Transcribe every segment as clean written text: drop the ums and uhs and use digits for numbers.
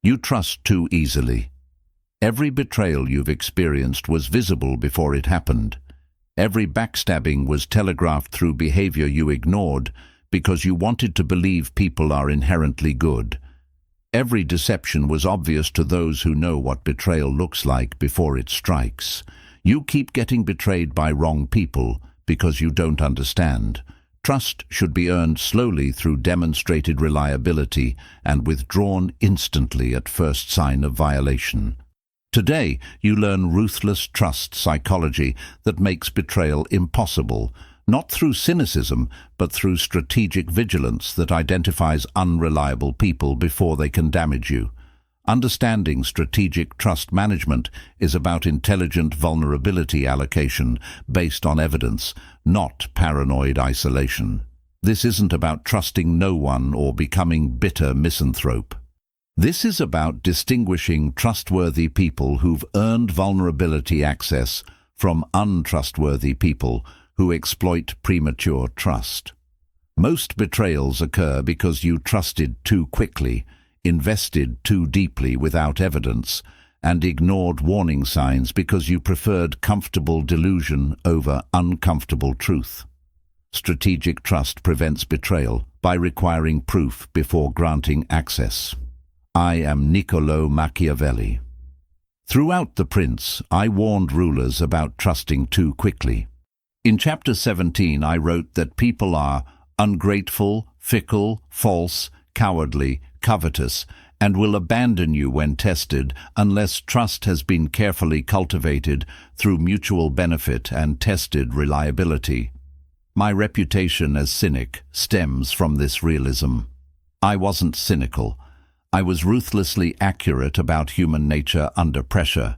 You trust too easily. Every betrayal you've experienced was visible before it happened. Every backstabbing was telegraphed through behavior you ignored because you wanted to believe people are inherently good. Every deception was obvious to those who know what betrayal looks like before it strikes. You keep getting betrayed by wrong people because you don't understand. Trust should be earned slowly through demonstrated reliability and withdrawn instantly at first sign of violation. Today, you learn ruthless trust psychology that makes betrayal impossible, not through cynicism, but through strategic vigilance that identifies unreliable people before they can damage you. Understanding strategic trust management is about intelligent vulnerability allocation based on evidence, not paranoid isolation. This isn't about trusting no one or becoming bitter misanthrope. This is about distinguishing trustworthy people who've earned vulnerability access from untrustworthy people who exploit premature trust. Most betrayals occur because you trusted too quickly, invested too deeply without evidence, and ignored warning signs because you preferred comfortable delusion over uncomfortable truth. Strategic trust prevents betrayal by requiring proof before granting access. I am Niccolo Machiavelli. Throughout The Prince, I warned rulers about trusting too quickly. In Chapter 17, I wrote that people are ungrateful, fickle, false, cowardly, covetous, and will abandon you when tested unless trust has been carefully cultivated through mutual benefit and tested reliability. My reputation as cynic stems from this realism. I wasn't cynical. I was ruthlessly accurate about human nature under pressure.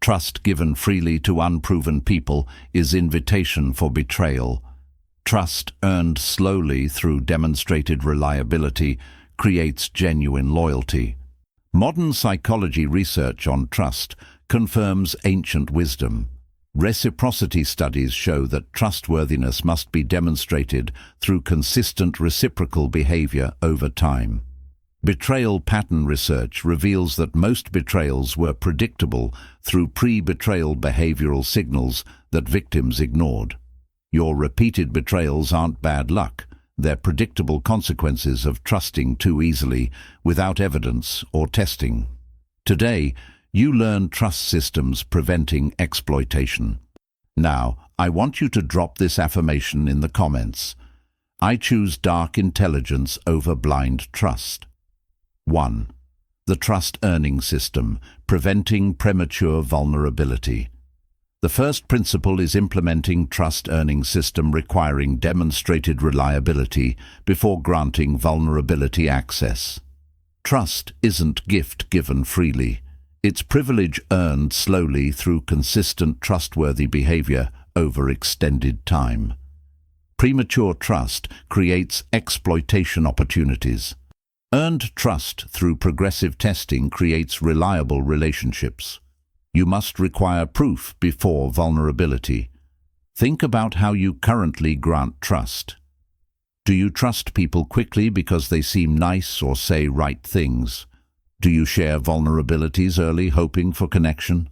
Trust given freely to unproven people is invitation for betrayal. Trust earned slowly through demonstrated reliability creates genuine loyalty. Modern psychology research on trust confirms ancient wisdom. Reciprocity studies show that trustworthiness must be demonstrated through consistent reciprocal behavior over time. Betrayal pattern research reveals that most betrayals were predictable through pre-betrayal behavioral signals that victims ignored. Your repeated betrayals aren't bad luck. They're predictable consequences of trusting too easily without evidence or testing. Today, you learn trust systems preventing exploitation. Now, I want you to drop this affirmation in the comments. I choose dark intelligence over blind trust. 1. The trust earning system, preventing premature vulnerability. The first principle is implementing trust earning system requiring demonstrated reliability before granting vulnerability access. Trust isn't gift given freely. It's privilege earned slowly through consistent trustworthy behavior over extended time. Premature trust creates exploitation opportunities. Earned trust through progressive testing creates reliable relationships. You must require proof before vulnerability. Think about how you currently grant trust. Do you trust people quickly because they seem nice or say right things? Do you share vulnerabilities early, hoping for connection?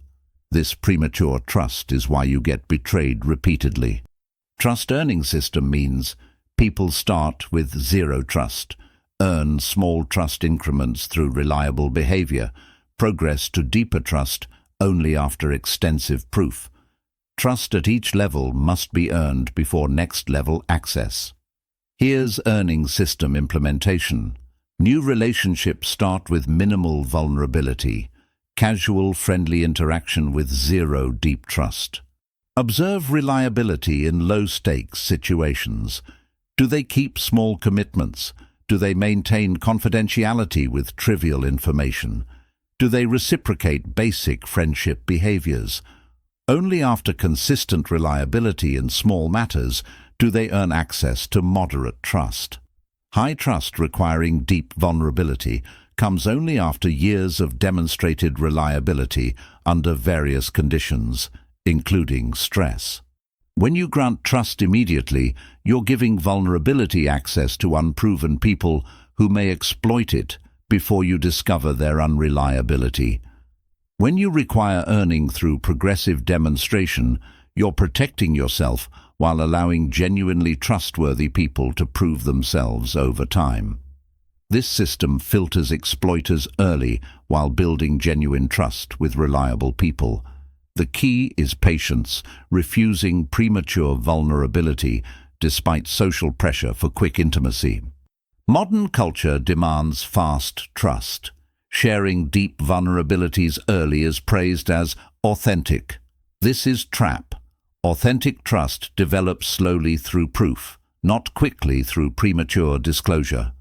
This premature trust is why you get betrayed repeatedly. Trust earning system means people start with zero trust, earn small trust increments through reliable behavior, progress to deeper trust only after extensive proof. Trust at each level must be earned before next level access. Here's earning system implementation. New relationships start with minimal vulnerability, casual, friendly interaction with zero deep trust. Observe reliability in low-stakes situations. Do they keep small commitments? Do they maintain confidentiality with trivial information? Do they reciprocate basic friendship behaviors? Only after consistent reliability in small matters do they earn access to moderate trust. High trust requiring deep vulnerability comes only after years of demonstrated reliability under various conditions, including stress. When you grant trust immediately, you're giving vulnerability access to unproven people who may exploit it before you discover their unreliability. When you require earning through progressive demonstration, you're protecting yourself while allowing genuinely trustworthy people to prove themselves over time. This system filters exploiters early while building genuine trust with reliable people. The key is patience, refusing premature vulnerability despite social pressure for quick intimacy. Modern culture demands fast trust. Sharing deep vulnerabilities early is praised as authentic. This is trap. Authentic trust develops slowly through proof, not quickly through premature disclosure.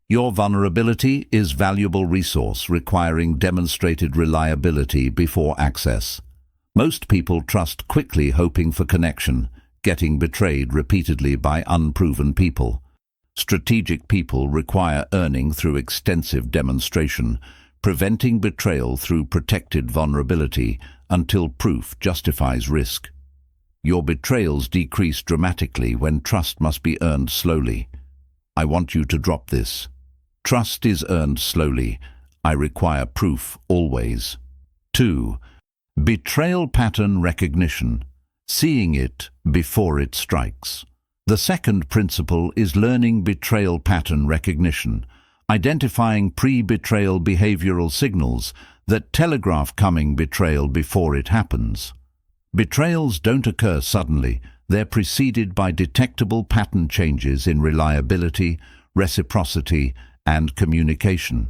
Your vulnerability is valuable resource requiring demonstrated reliability before access. Most people trust quickly hoping for connection, getting betrayed repeatedly by unproven people. Strategic people require earning through extensive demonstration, preventing betrayal through protected vulnerability until proof justifies risk. Your betrayals decrease dramatically when trust must be earned slowly. I want you to drop this. Trust is earned slowly. I require proof always. 2. Betrayal pattern recognition. Seeing it before it strikes. The second principle is learning betrayal pattern recognition, identifying pre-betrayal behavioral signals that telegraph coming betrayal before it happens. Betrayals don't occur suddenly. They're preceded by detectable pattern changes in reliability, reciprocity, and communication.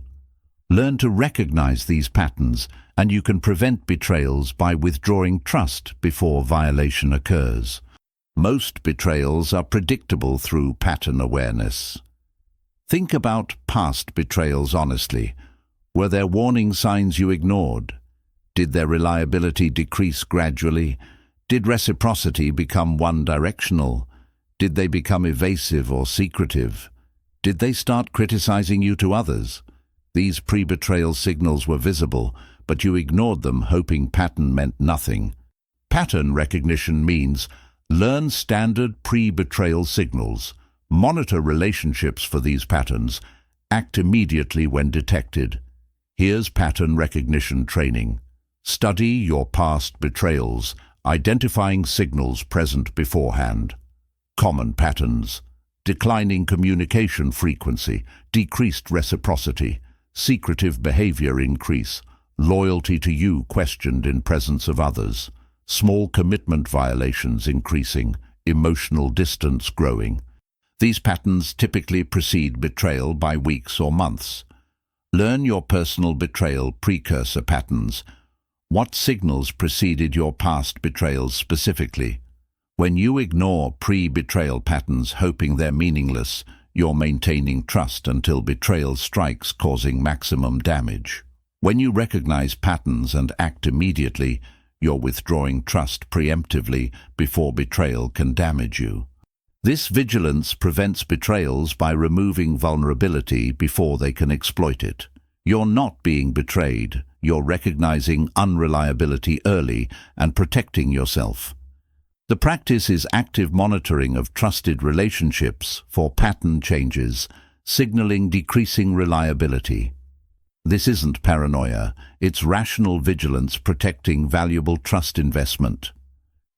Learn to recognize these patterns, and you can prevent betrayals by withdrawing trust before violation occurs. Most betrayals are predictable through pattern awareness. Think about past betrayals honestly. Were there warning signs you ignored? Did their reliability decrease gradually? Did reciprocity become one-directional? Did they become evasive or secretive? Did they start criticizing you to others? These pre-betrayal signals were visible, but you ignored them hoping pattern meant nothing. Pattern recognition means learn standard pre-betrayal signals, monitor relationships for these patterns, act immediately when detected. Here's pattern recognition training. Study your past betrayals, identifying signals present beforehand. Common patterns: declining communication frequency, decreased reciprocity, secretive behavior increase, loyalty to you questioned in presence of others, small commitment violations increasing, emotional distance growing. These patterns typically precede betrayal by weeks or months. Learn your personal betrayal precursor patterns. What signals preceded your past betrayals specifically? When you ignore pre-betrayal patterns hoping they're meaningless, you're maintaining trust until betrayal strikes, causing maximum damage. When you recognize patterns and act immediately, you're withdrawing trust preemptively before betrayal can damage you. This vigilance prevents betrayals by removing vulnerability before they can exploit it. You're not being betrayed. You're recognizing unreliability early and protecting yourself. The practice is active monitoring of trusted relationships for pattern changes, signaling decreasing reliability. This isn't paranoia, it's rational vigilance protecting valuable trust investment.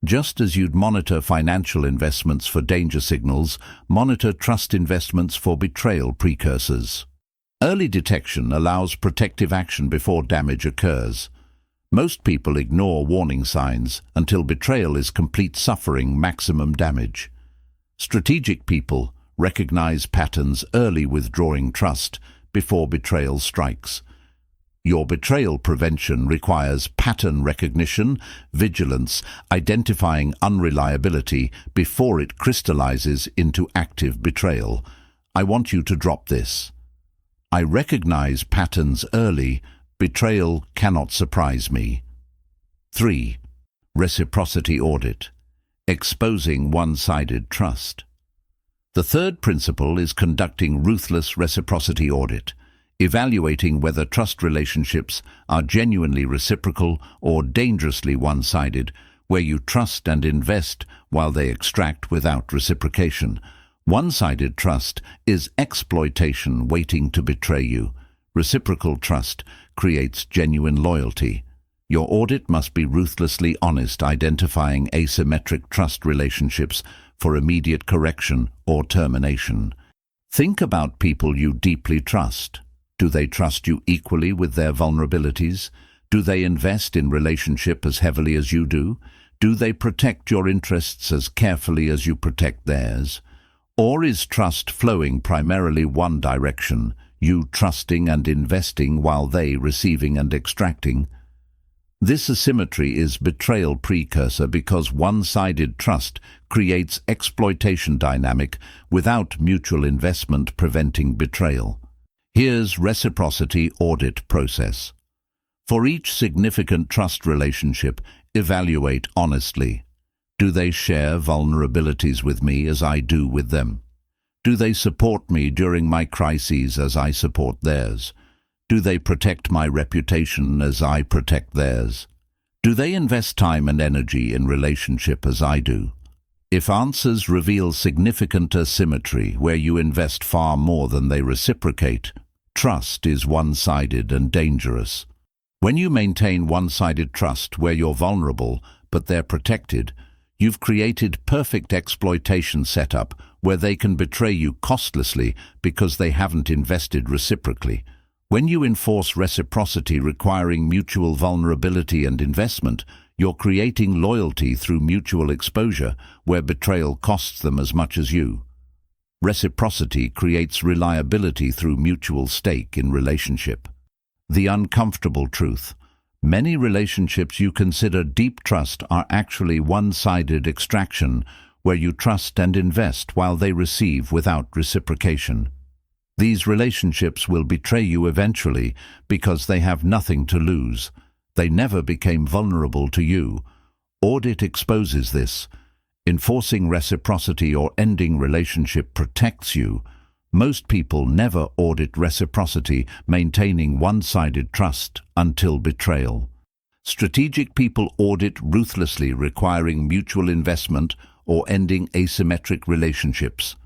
Just as you'd monitor financial investments for danger signals, monitor trust investments for betrayal precursors. Early detection allows protective action before damage occurs. Most people ignore warning signs until betrayal is complete suffering, maximum damage. Strategic people recognize patterns early, withdrawing trust before betrayal strikes. Your betrayal prevention requires pattern recognition, vigilance, identifying unreliability before it crystallizes into active betrayal. I want you to drop this. I recognize patterns early. Betrayal cannot surprise me. 3. Reciprocity audit. Exposing one-sided trust. The third principle is conducting ruthless reciprocity audit, evaluating whether trust relationships are genuinely reciprocal or dangerously one-sided, where you trust and invest while they extract without reciprocation. One-sided trust is exploitation waiting to betray you. Reciprocal trust creates genuine loyalty. Your audit must be ruthlessly honest, identifying asymmetric trust relationships for immediate correction or termination. Think about people you deeply trust. Do they trust you equally with their vulnerabilities? Do they invest in relationship as heavily as you do? Do they protect your interests as carefully as you protect theirs? Or is trust flowing primarily one direction, you trusting and investing while they receiving and extracting? This asymmetry is betrayal precursor because one-sided trust creates exploitation dynamic without mutual investment preventing betrayal. Here's reciprocity audit process. For each significant trust relationship, evaluate honestly. Do they share vulnerabilities with me as I do with them? Do they support me during my crises as I support theirs? Do they protect my reputation as I protect theirs? Do they invest time and energy in relationship as I do? If answers reveal significant asymmetry where you invest far more than they reciprocate, trust is one-sided and dangerous. When you maintain one-sided trust where you're vulnerable but they're protected, you've created perfect exploitation setup where they can betray you costlessly because they haven't invested reciprocally. When you enforce reciprocity requiring mutual vulnerability and investment, you're creating loyalty through mutual exposure where betrayal costs them as much as you. Reciprocity creates reliability through mutual stake in relationship. The uncomfortable truth. Many relationships you consider deep trust are actually one-sided extraction where you trust and invest while they receive without reciprocation. These relationships will betray you eventually because they have nothing to lose. They never became vulnerable to you. Audit exposes this. Enforcing reciprocity or ending relationship protects you. Most people never audit reciprocity, maintaining one-sided trust until betrayal. Strategic people audit ruthlessly, requiring mutual investment or ending asymmetric relationships.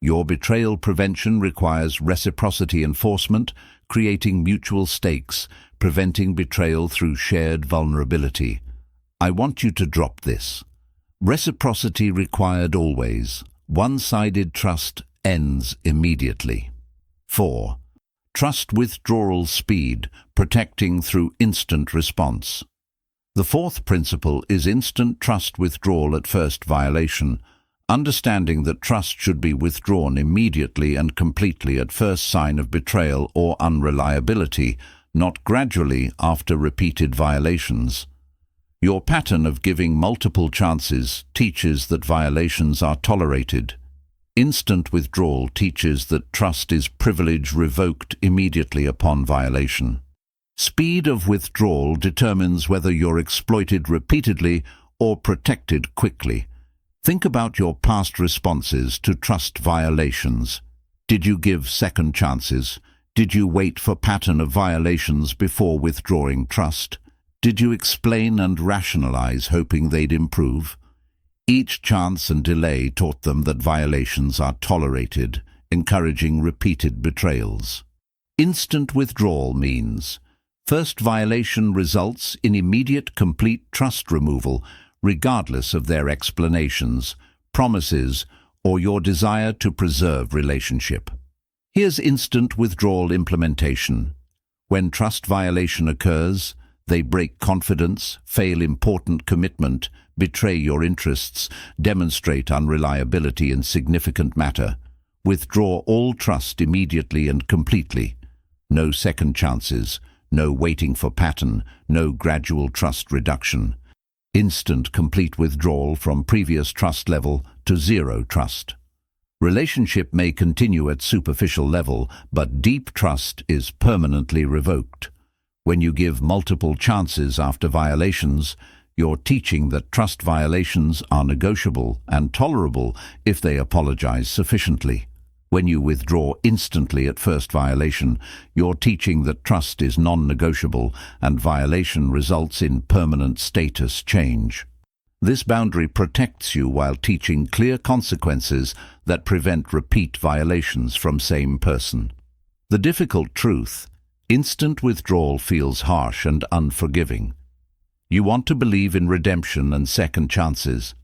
Your betrayal prevention requires reciprocity enforcement, creating mutual stakes, preventing betrayal through shared vulnerability. I want you to drop this. Reciprocity required always. One-sided trust ends immediately. 4. Trust withdrawal speed, protecting through instant response. The fourth principle is instant trust withdrawal at first violation. Understanding that trust should be withdrawn immediately and completely at first sign of betrayal or unreliability, not gradually after repeated violations. Your pattern of giving multiple chances teaches that violations are tolerated. Instant withdrawal teaches that trust is privilege revoked immediately upon violation. Speed of withdrawal determines whether you're exploited repeatedly or protected quickly. Think about your past responses to trust violations. Did you give second chances? Did you wait for pattern of violations before withdrawing trust? Did you explain and rationalize, hoping they'd improve? Each chance and delay taught them that violations are tolerated, encouraging repeated betrayals. Instant withdrawal means first violation results in immediate complete trust removal, regardless of their explanations, promises, or your desire to preserve relationship. Here's instant withdrawal implementation. When trust violation occurs, they break confidence, fail important commitment, betray your interests, demonstrate unreliability in significant matter. Withdraw all trust immediately and completely. No second chances, no waiting for pattern, no gradual trust reduction. Instant complete withdrawal from previous trust level to zero trust. Relationship may continue at superficial level, but deep trust is permanently revoked. When you give multiple chances after violations, you're teaching that trust violations are negotiable and tolerable if they apologize sufficiently. When you withdraw instantly at first violation, you're teaching that trust is non-negotiable and violation results in permanent status change. This boundary protects you while teaching clear consequences that prevent repeat violations from same person. The difficult truth Instant withdrawal feels harsh and unforgiving. You want to believe in redemption and second chances.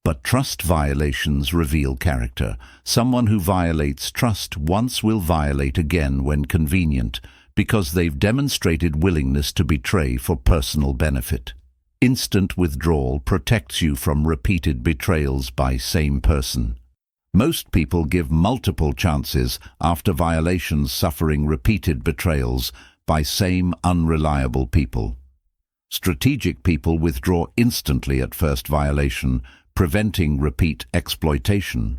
But trust violations reveal character. Someone who violates trust once will violate again when convenient, because they've demonstrated willingness to betray for personal benefit. Instant withdrawal protects you from repeated betrayals by same person. Most people give multiple chances after violations, suffering repeated betrayals by same unreliable people. Strategic people withdraw instantly at first violation, preventing repeat exploitation.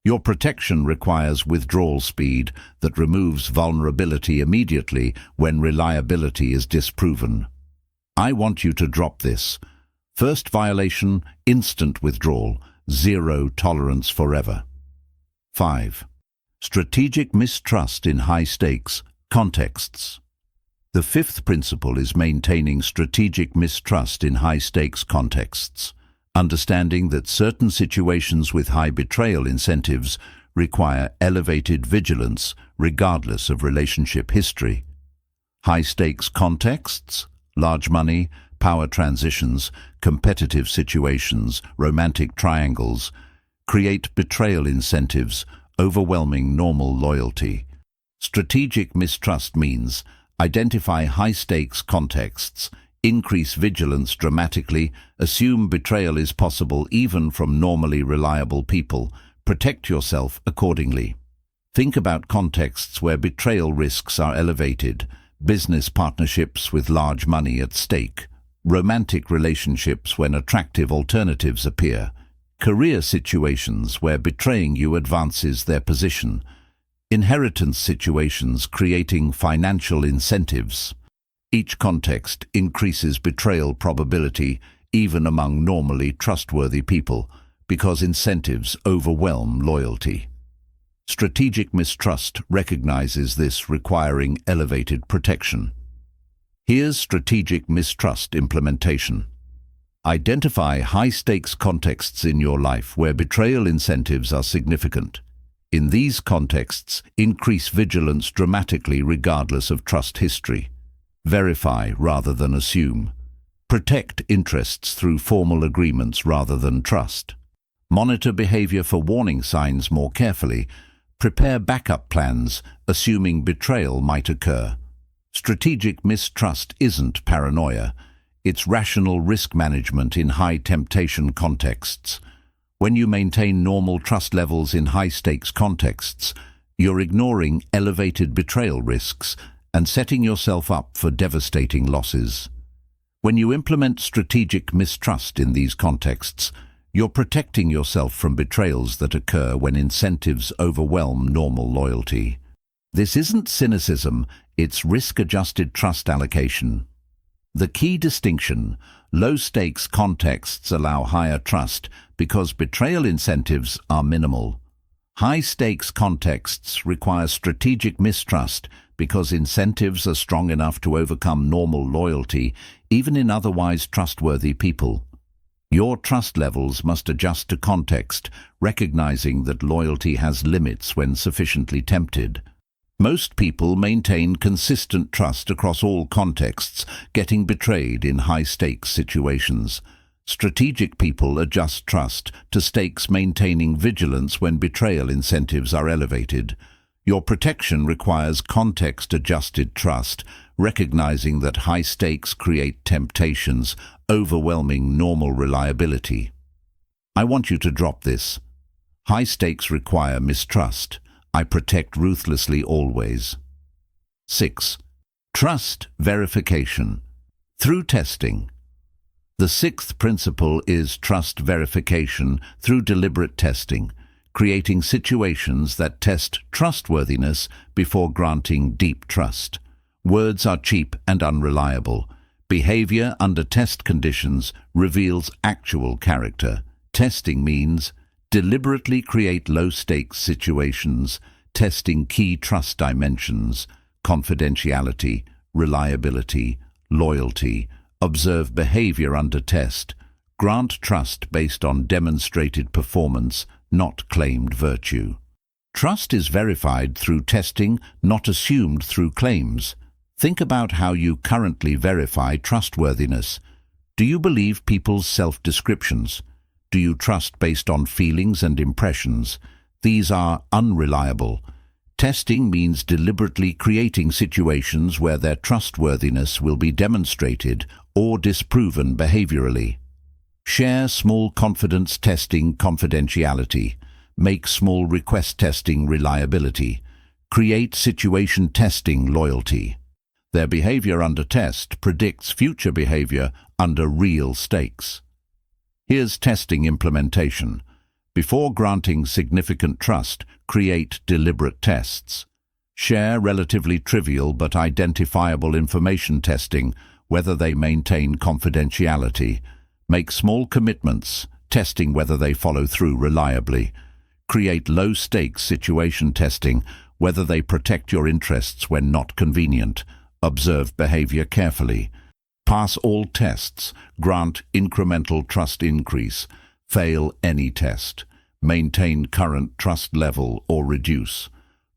Your protection requires withdrawal speed that removes vulnerability immediately when reliability is disproven. I want you to drop this. First violation, instant withdrawal, zero tolerance forever. 5. Strategic mistrust in high-stakes contexts. The fifth principle is maintaining strategic mistrust in high-stakes contexts. Understanding that certain situations with high betrayal incentives require elevated vigilance regardless of relationship history. High-stakes contexts, large money, power transitions, competitive situations, romantic triangles, create betrayal incentives, overwhelming normal loyalty. Strategic mistrust means identify high-stakes contexts, increase vigilance dramatically, assume betrayal is possible even from normally reliable people, protect yourself accordingly. Think about contexts where betrayal risks are elevated, business partnerships with large money at stake, romantic relationships when attractive alternatives appear, career situations where betraying you advances their position, inheritance situations creating financial incentives. Each context increases betrayal probability even among normally trustworthy people because incentives overwhelm loyalty. Strategic mistrust recognizes this, requiring elevated protection. Here's strategic mistrust implementation. Identify high-stakes contexts in your life where betrayal incentives are significant. In these contexts, increase vigilance dramatically regardless of trust history. Verify rather than assume. Protect interests through formal agreements rather than trust. Monitor behavior for warning signs more carefully. Prepare backup plans, assuming betrayal might occur. Strategic mistrust isn't paranoia. It's rational risk management in high-temptation contexts. When you maintain normal trust levels in high-stakes contexts, you're ignoring elevated betrayal risks and setting yourself up for devastating losses. When you implement strategic mistrust in these contexts, you're protecting yourself from betrayals that occur when incentives overwhelm normal loyalty. This isn't cynicism, it's risk-adjusted trust allocation. The key distinction: low-stakes contexts allow higher trust because betrayal incentives are minimal. High-stakes contexts require strategic mistrust because incentives are strong enough to overcome normal loyalty, even in otherwise trustworthy people. Your trust levels must adjust to context, recognizing that loyalty has limits when sufficiently tempted. Most people maintain consistent trust across all contexts, getting betrayed in high-stakes situations. Strategic people adjust trust to stakes, maintaining vigilance when betrayal incentives are elevated. Your protection requires context-adjusted trust, recognizing that high stakes create temptations, overwhelming normal reliability. I want you to drop this. High stakes require mistrust. I protect ruthlessly always. 6. Trust verification. Through testing. The sixth principle is trust verification through deliberate testing, creating situations that test trustworthiness before granting deep trust. Words are cheap and unreliable. Behavior under test conditions reveals actual character. Testing means deliberately create low-stakes situations, testing key trust dimensions, confidentiality, reliability, loyalty. Observe behavior under test. Grant trust based on demonstrated performance, not claimed virtue. Trust is verified through testing, not assumed through claims. Think about how you currently verify trustworthiness. Do you believe people's self-descriptions? Do you trust based on feelings and impressions? These are unreliable. Testing means deliberately creating situations where their trustworthiness will be demonstrated or disproven behaviorally. Share small confidence testing confidentiality. Make small request testing reliability. Create situation testing loyalty. Their behavior under test predicts future behavior under real stakes. Here's testing implementation. Before granting significant trust, create deliberate tests. Share relatively trivial but identifiable information testing, whether they maintain confidentiality. Make small commitments, testing whether they follow through reliably. Create low-stakes situation testing, whether they protect your interests when not convenient. Observe behavior carefully. Pass all tests. Grant incremental trust increase. Fail any test. Maintain current trust level or reduce.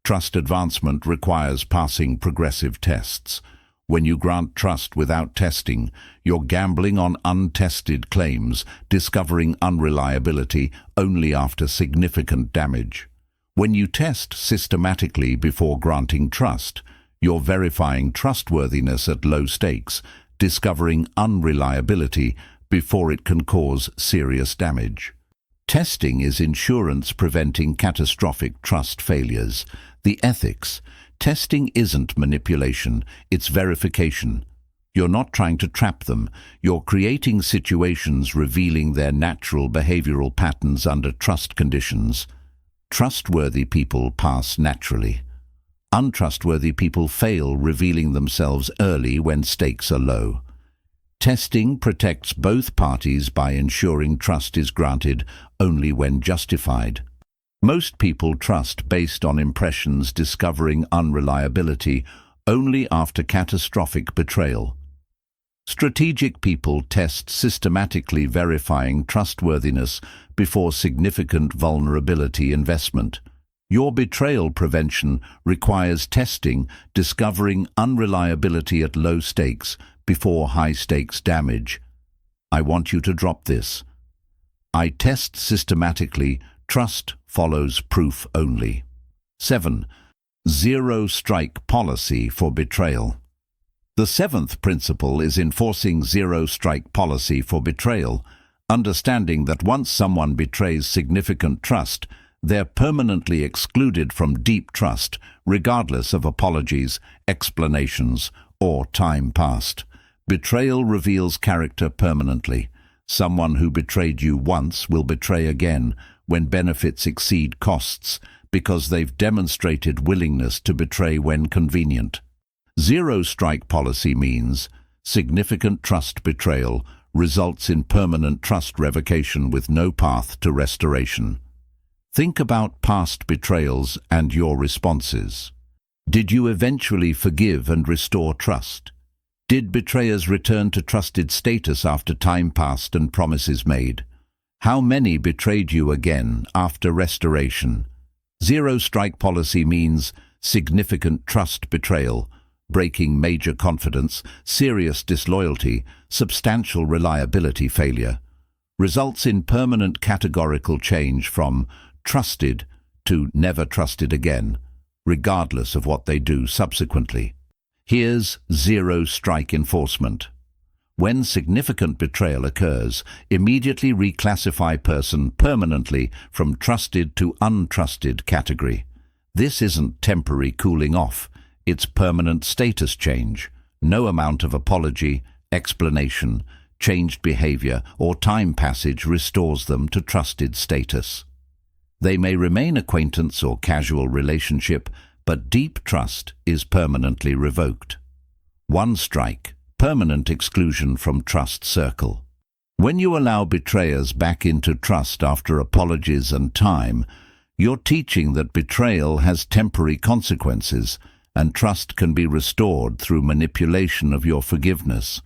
Trust advancement requires passing progressive tests. When you grant trust without testing, you're gambling on untested claims, discovering unreliability only after significant damage. When you test systematically before granting trust, you're verifying trustworthiness at low stakes, discovering unreliability before it can cause serious damage. Testing is insurance preventing catastrophic trust failures. The ethics. Testing isn't manipulation, it's verification. You're not trying to trap them, you're creating situations revealing their natural behavioral patterns under trust conditions. Trustworthy people pass naturally. Untrustworthy people fail, revealing themselves early when stakes are low. Testing protects both parties by ensuring trust is granted only when justified. Most people trust based on impressions, discovering unreliability only after catastrophic betrayal. Strategic people test systematically, verifying trustworthiness before significant vulnerability investment. Your betrayal prevention requires testing, discovering unreliability at low stakes before high-stakes damage. I want you to drop this. I test systematically, trust follows proof only. 7. Zero-strike policy for betrayal. The seventh principle is enforcing zero-strike policy for betrayal, understanding that once someone betrays significant trust, they're permanently excluded from deep trust, regardless of apologies, explanations, or time passed. Betrayal reveals character permanently. Someone who betrayed you once will betray again when benefits exceed costs, because they've demonstrated willingness to betray when convenient. Zero-strike policy means significant trust betrayal results in permanent trust revocation with no path to restoration. Think about past betrayals and your responses. Did you eventually forgive and restore trust? Did betrayers return to trusted status after time passed and promises made? How many betrayed you again after restoration? Zero-strike policy means significant trust betrayal, breaking major confidence, serious disloyalty, substantial reliability failure. Results in permanent categorical change from trusted to never trusted again, regardless of what they do subsequently. Here's zero-strike enforcement. When significant betrayal occurs, immediately reclassify person permanently from trusted to untrusted category. This isn't temporary cooling off, it's permanent status change. No amount of apology, explanation, changed behavior, or time passage restores them to trusted status. They may remain acquaintance or casual relationship, but deep trust is permanently revoked. One strike, permanent exclusion from trust circle. When you allow betrayers back into trust after apologies and time, you're teaching that betrayal has temporary consequences and trust can be restored through manipulation of your forgiveness.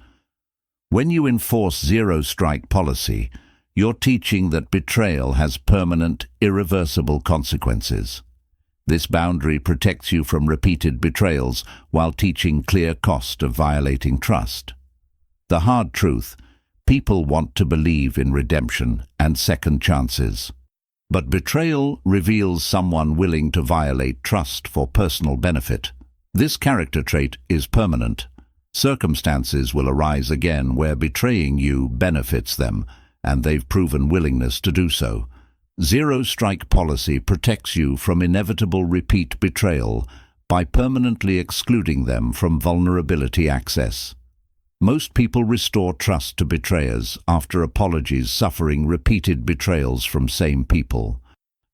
When you enforce zero-strike policy, you're teaching that betrayal has permanent, irreversible consequences. This boundary protects you from repeated betrayals while teaching clear cost of violating trust. The hard truth: people want to believe in redemption and second chances. But betrayal reveals someone willing to violate trust for personal benefit. This character trait is permanent. Circumstances will arise again where betraying you benefits them, and they've proven willingness to do so. Zero-strike policy protects you from inevitable repeat betrayal by permanently excluding them from vulnerability access. Most people restore trust to betrayers after apologies, suffering repeated betrayals from same people.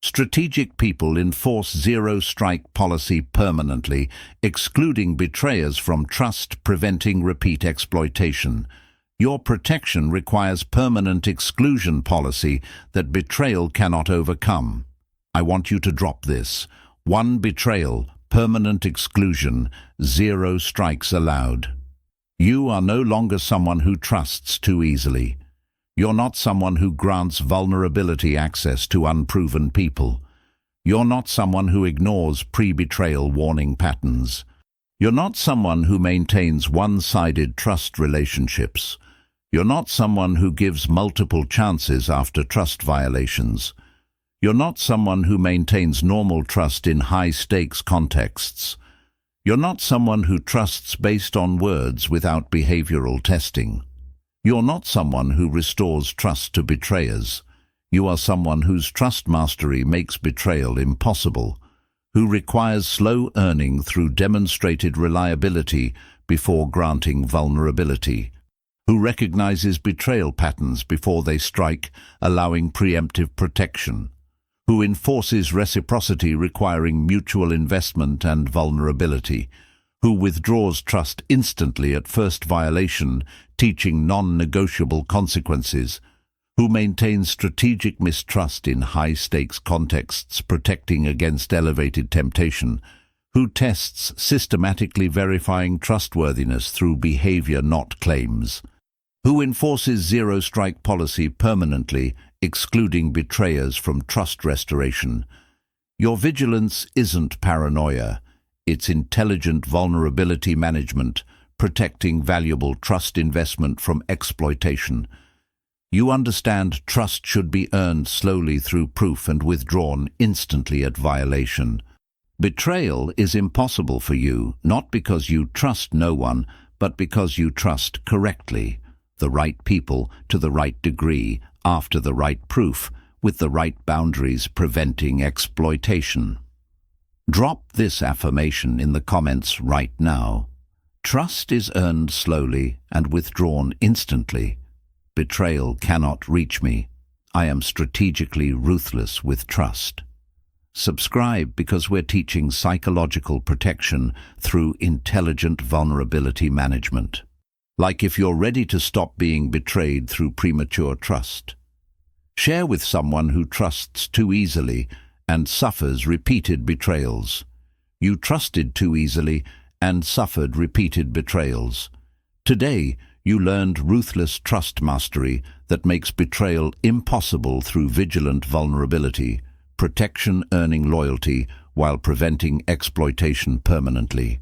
Strategic people enforce zero-strike policy permanently, excluding betrayers from trust, preventing repeat exploitation. Your protection requires permanent exclusion policy that betrayal cannot overcome. I want you to drop this. 1 betrayal, permanent exclusion, 0 strikes allowed. You are no longer someone who trusts too easily. You're not someone who grants vulnerability access to unproven people. You're not someone who ignores pre-betrayal warning patterns. You're not someone who maintains one-sided trust relationships. You're not someone who gives multiple chances after trust violations. You're not someone who maintains normal trust in high-stakes contexts. You're not someone who trusts based on words without behavioral testing. You're not someone who restores trust to betrayers. You are someone whose trust mastery makes betrayal impossible, who requires slow earning through demonstrated reliability before granting vulnerability, who recognizes betrayal patterns before they strike, allowing preemptive protection, who enforces reciprocity requiring mutual investment and vulnerability, who withdraws trust instantly at first violation, teaching non-negotiable consequences, who maintains strategic mistrust in high-stakes contexts, protecting against elevated temptation, who tests systematically verifying trustworthiness through behavior, not claims, who enforces zero-strike policy permanently, excluding betrayers from trust restoration. Your vigilance isn't paranoia. It's intelligent vulnerability management, protecting valuable trust investment from exploitation. You understand trust should be earned slowly through proof and withdrawn instantly at violation. Betrayal is impossible for you, not because you trust no one, but because you trust correctly. The right people, to the right degree, after the right proof, with the right boundaries, preventing exploitation. Drop this affirmation in the comments right now. Trust is earned slowly and withdrawn instantly. Betrayal cannot reach me. I am strategically ruthless with trust. Subscribe because we're teaching psychological protection through intelligent vulnerability management. Like if you're ready to stop being betrayed through premature trust. Share with someone who trusts too easily and suffers repeated betrayals. You trusted too easily and suffered repeated betrayals. Today, you learned ruthless trust mastery that makes betrayal impossible through vigilant vulnerability, protection earning loyalty while preventing exploitation permanently.